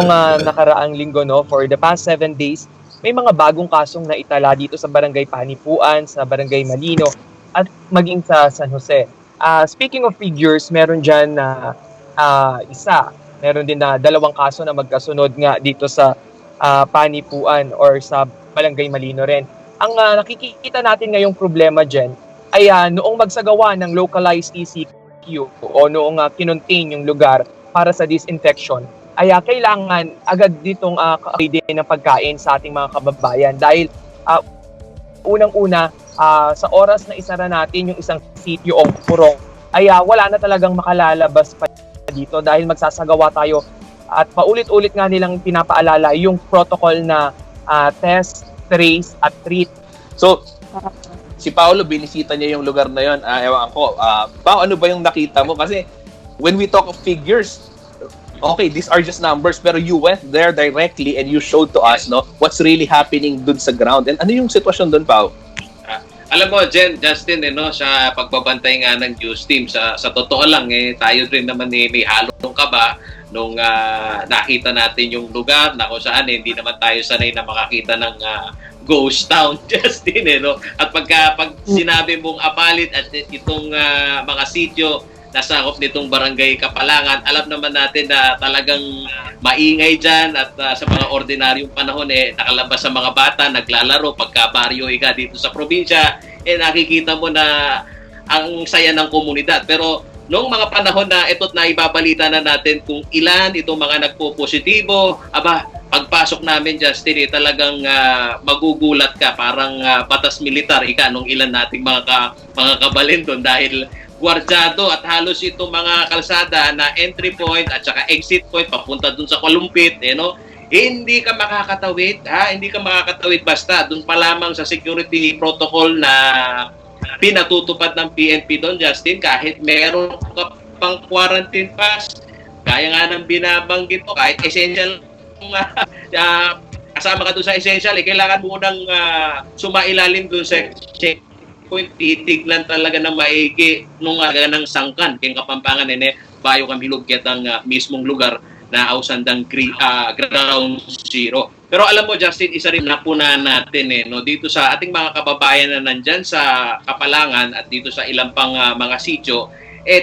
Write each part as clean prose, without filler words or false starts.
nakaraang linggo, no, for the past 7 days, may mga bagong kasong naitala dito sa Barangay Panipuan, sa Barangay Malino, at maging sa San Jose. Speaking of figures, meron dyan na meron din na 2 kaso na magkasunod nga dito sa Panipuan or sa Barangay Malino rin. Ang nakikita natin ngayong problema dyan ay noong magsagawa ng localized ECQ o noong kinontain yung lugar para sa disinfection, ay kailangan agad ditong din ng pagkain sa ating mga kababayan dahil unang-una sa oras na isara natin yung isang sitio o purong ay wala na talagang makalalabas pa dito dahil magsasagawa tayo at paulit-ulit nga nilang pinapaalala yung protocol na test, trace at treat. So, si Paolo, binisita niya yung lugar na yun. Ewan ko, Pao, ano ba yung nakita mo? Kasi when we talk of figures, okay, these are just numbers, pero you went there directly and you showed to us, no, what's really happening dun sa ground. And ano yung sitwasyon dun, Pao? Alam mo, Justin, no, sa pagbabantay nga ng news team, sa totoo lang, tayo rin naman may halong kaba nung nakita natin yung lugar na kung saan hindi naman tayo sanay na makakita ng ghost town, Justin, no? At pag sinabi mong Apalit at itong mga sityo nasakop nitong Barangay Kapalangan, alam naman natin na talagang maingay dyan at sa mga ordinaryong panahon nakalabas sa mga bata, naglalaro pagka baryo ika dito sa probinsya, nakikita mo na ang saya ng komunidad. Pero noong mga panahon na ito't naibabalita na natin kung ilan itong mga nagpo-positibo, pagpasok namin, Justin, talagang magugulat ka, parang batas militar ika nung ilan nating mga kabalin doon dahil gwardyado at halos itong mga kalsada na entry point at saka exit point papunta dun sa Kalumpit, hindi ka makakatawid, hindi ka makakatawid basta dun pa lamang sa security protocol na pinatutupad ng PNP doon, Justin, kahit meron ka pang quarantine pass, kaya nga ng binabanggit mo, kahit essential kasama ka doon sa essential, kailangan mo nang sumailalim doon sa checkpoint, titignan talaga na maigi nung ng sangkan kaya Kapampangan bayo kami lugyat ang mismong lugar na ausandang ground zero. Pero alam mo, Justin, isa rin napunan natin no, dito sa ating mga kababayan na nandyan sa Kapalangan at dito sa ilang pang mga sityo,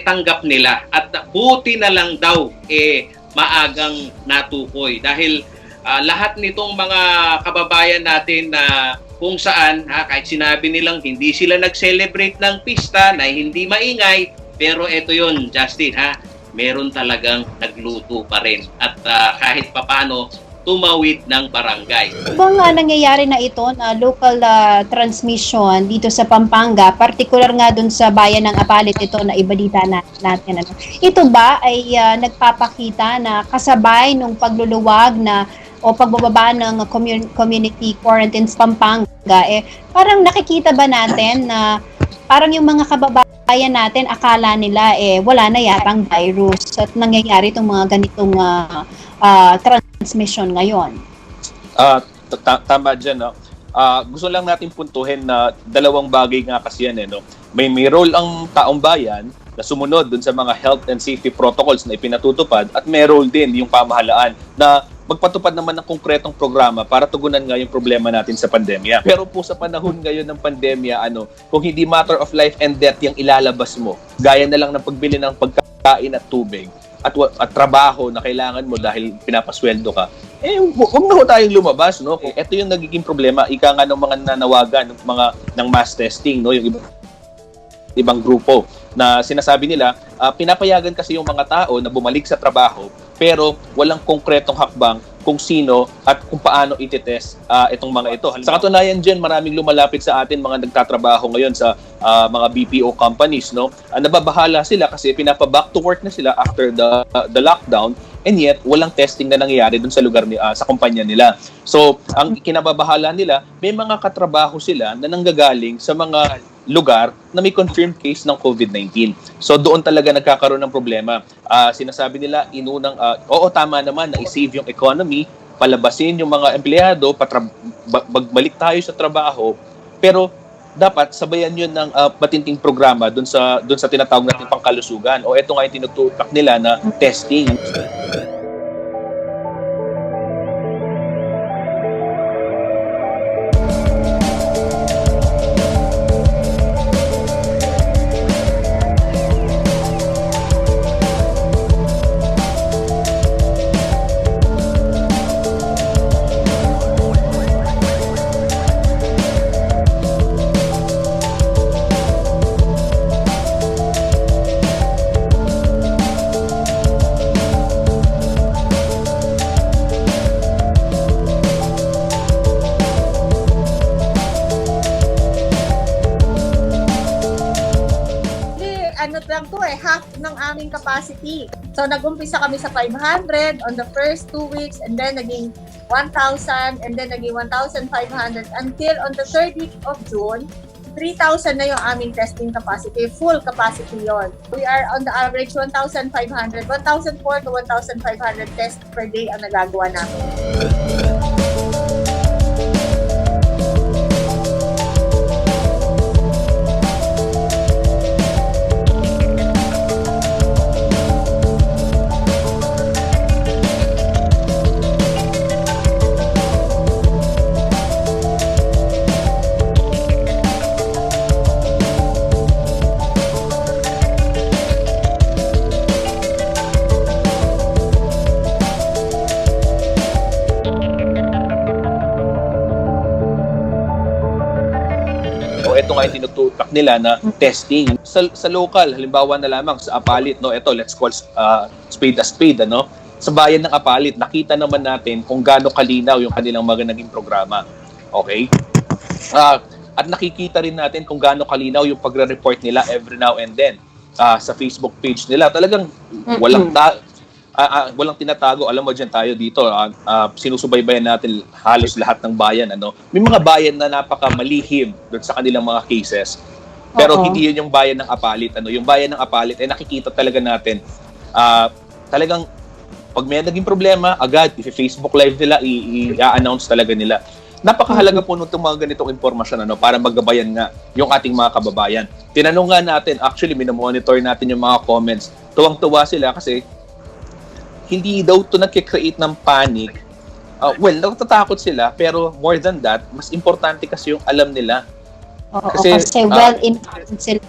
tanggap nila at buti na lang daw maagang natukoy dahil lahat nitong mga kababayan natin na kung saan kahit sinabi nilang hindi sila nag-celebrate ng pista na hindi maingay, pero ito yun, Justin, meron talagang nagluto pa rin at kahit papano tumawid ng barangay. Bang nangyayari na ito na local transmission dito sa Pampanga, particular nga dun sa bayan ng Apalit ito na ibalita natin. Ito ba ay nagpapakita na kasabay nung pagluluwag o pagbababa ng community quarantine sa Pampanga, parang nakikita ba natin na parang yung mga kababayan natin akala nila wala na yatang virus at nangyayari itong mga ganitong transmission ngayon? Tama dyan, no? Gusto lang natin puntuhin na dalawang bagay nga kasi yan, no? May role ang taong bayan na sumunod dun sa mga health and safety protocols na ipinatutupad at may role din yung pamahalaan na magpatupad naman ng konkretong programa para tugunan nga yung problema natin sa pandemya. Pero po sa panahon ngayon ng pandemya, kung hindi matter of life and death yung ilalabas mo, gaya na lang ng pagbili ng pagkain at tubig at trabaho na kailangan mo dahil pinapasweldo ka, huwag na ho tayong lumabas, no? Ito yung nagiging problema, ika nga ng mga nanawagan ng mass testing, no? Yung ibang grupo na sinasabi nila, pinapayagan kasi yung mga tao na bumalik sa trabaho pero walang konkretong hakbang kung sino at kung paano ititest itong mga ito. Sa katunayan dyan, maraming lumalapit sa atin mga nagtatrabaho ngayon sa mga BPO companies, no? Nababahala sila kasi pinapa-back to work na sila after the lockdown and yet walang testing na nangyayari dun sa lugar sa kumpanya nila. So, ang kinababahala nila, may mga katrabaho sila na nanggagaling sa mga lugar na may confirmed case ng COVID-19. So doon talaga nagkakaroon ng problema. Sinasabi nila, oo, tama naman na i-save yung economy, palabasin yung mga empleyado, balik tayo sa trabaho, pero dapat sabayan yun ng matinding programa doon sa tinatawag natin pangkalusugan. O ito nga yung tinututak nila na testing. ano lang to half ng aming capacity. So nag-umpisa kami sa 500 on the first 2 weeks and then naging 1,000 and then naging 1,500 until on the third week of June, 3,000 na yung aming testing capacity. Full capacity yon. We are on the average 1,500, 1,400 to 1,500 tests per day ang nagagawa namin. Ito nga yung tinututak nila na testing sa local, halimbawa na lamang sa Apalit, no, ito let's call spade a spade, ano, sa bayan ng Apalit, nakita naman natin kung gaano kalinaw yung kanilang mga naging programa. Okay? At nakikita rin natin kung gaano kalinaw yung pagre-report nila every now and then sa Facebook page nila. Talagang walang tinatago. Alam mo dyan tayo dito, sinusubaybayan natin halos lahat ng bayan. Ano? May mga bayan na napakamalihim doon sa kanilang mga cases. Pero hindi yun yung bayan ng Apalit. Ano? Yung bayan ng Apalit, nakikita talaga natin. Talagang pag may naging problema, agad, i-Facebook live nila, i-announce talaga nila. Napakahalaga po nung mga ganitong impormasyon para magabayan nga yung ating mga kababayan. Tinanong nga natin, actually, minomonitor natin yung mga comments. Tuwang-tuwa sila kasi hindi daw ito nagkikreate ng panic. Natatakot sila, pero more than that, mas importante kasi yung alam nila. Kasi well-informed sila.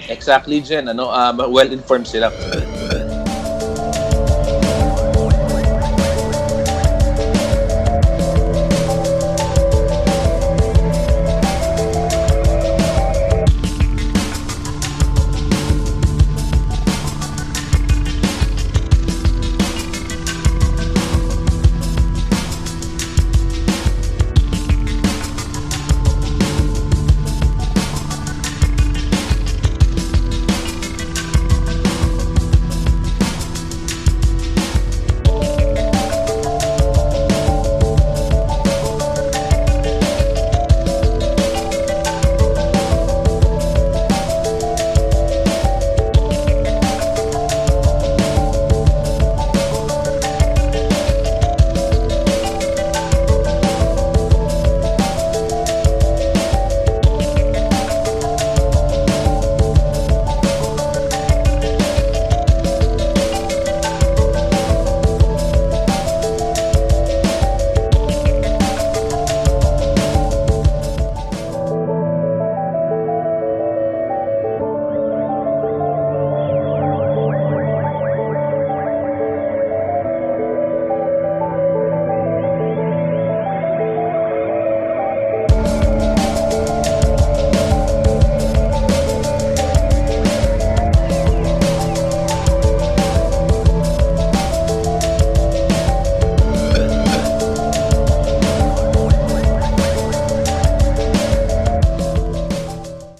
Exactly, Jen. Well-informed sila.